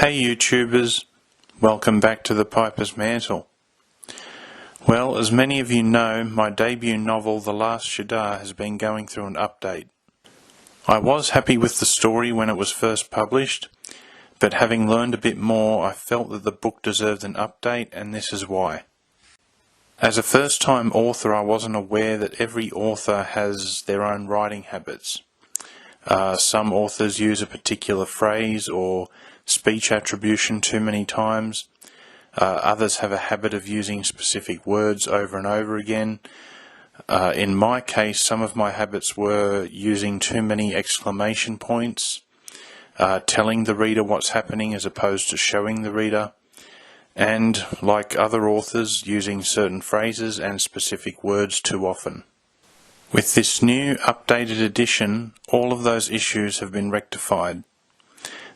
Hey YouTubers, welcome back to the Piper's Mantle. Well, as many of you know, my debut novel, The Last Shadar, has been going through an update. I was happy with the story when it was first published, but having learned a bit more, I felt that the book deserved an update, and this is why. As a first-time author, I wasn't aware that every author has their own writing habits. Some authors use a particular phrase or speech attribution too many times. Others have a habit of using specific words over and over again. In my case, some of my habits were using too many exclamation points, telling the reader what's happening as opposed to showing the reader, and, like other authors, using certain phrases and specific words too often. With this new updated edition, all of those issues have been rectified.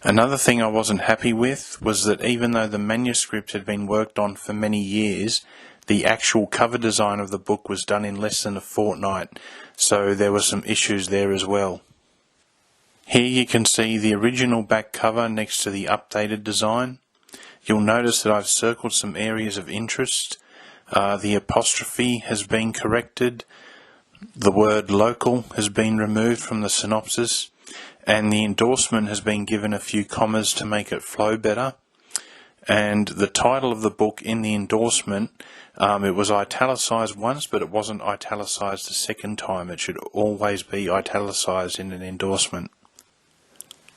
Another thing I wasn't happy with was that even though the manuscript had been worked on for many years, the actual cover design of the book was done in less than a fortnight, so there were some issues there as well. Here you can see the original back cover next to the updated design. You'll notice that I've circled some areas of interest. The apostrophe has been corrected, the word local has been removed from the synopsis, and the endorsement has been given a few commas to make it flow better. And the title of the book in the endorsement, it was italicized once, but it wasn't italicized the second time. It should always be italicized in an endorsement.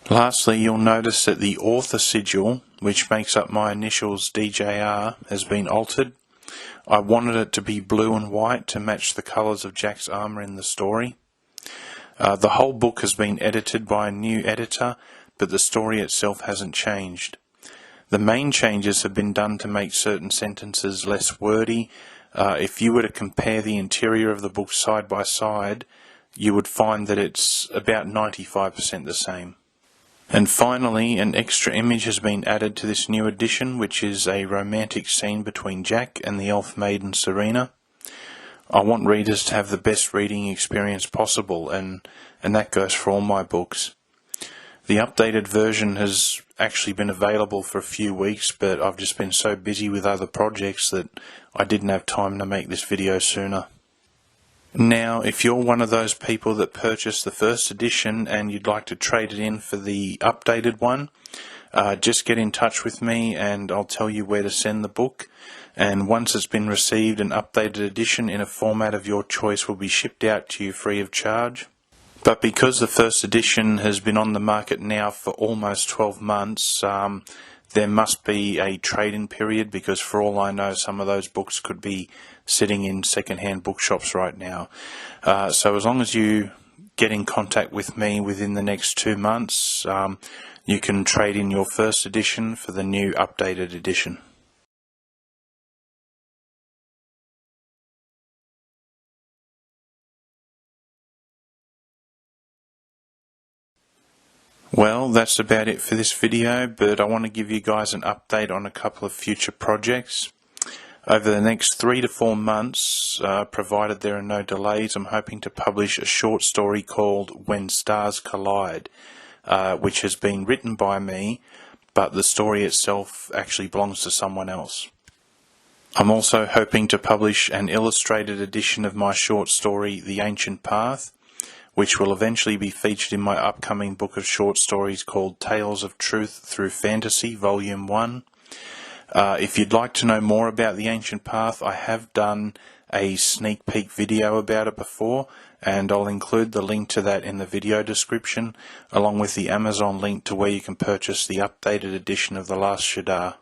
Lastly, you'll notice that the author sigil, which makes up my initials DJR, has been altered. I wanted it to be blue and white to match the colours of Jack's armour in the story. The whole book has been edited by a new editor, but the story itself hasn't changed. The main changes have been done to make certain sentences less wordy. If you were to compare the interior of the book side by side, you would find that it's about 95% the same. And finally, an extra image has been added to this new edition, which is a romantic scene between Jack and the elf maiden Serena. I want readers to have the best reading experience possible, and that goes for all my books. The updated version has actually been available for a few weeks, but I've just been so busy with other projects that I didn't have time to make this video sooner. Now, if you're one of those people that purchased the first edition and you'd like to trade it in for the updated one, just get in touch with me and I'll tell you where to send the book. And once it's been received, an updated edition in a format of your choice will be shipped out to you free of charge. But because the first edition has been on the market now for almost 12 months, there must be a trade-in period, because for all I know, some of those books could be sitting in second-hand bookshops right now. So as long as you get in contact with me within the next 2 months, you can trade in your first edition for the new updated edition. Well, that's about it for this video, but I want to give you guys an update on a couple of future projects. Over the next 3 to 4 months, provided there are no delays, I'm hoping to publish a short story called When Stars Collide, which has been written by me, but the story itself actually belongs to someone else. I'm also hoping to publish an illustrated edition of my short story, The Ancient Path, which will eventually be featured in my upcoming book of short stories called Tales of Truth Through Fantasy, Volume 1. If you'd like to know more about The Ancient Path, I have done a sneak peek video about it before, and I'll include the link to that in the video description, along with the Amazon link to where you can purchase the updated edition of The Last Shadar.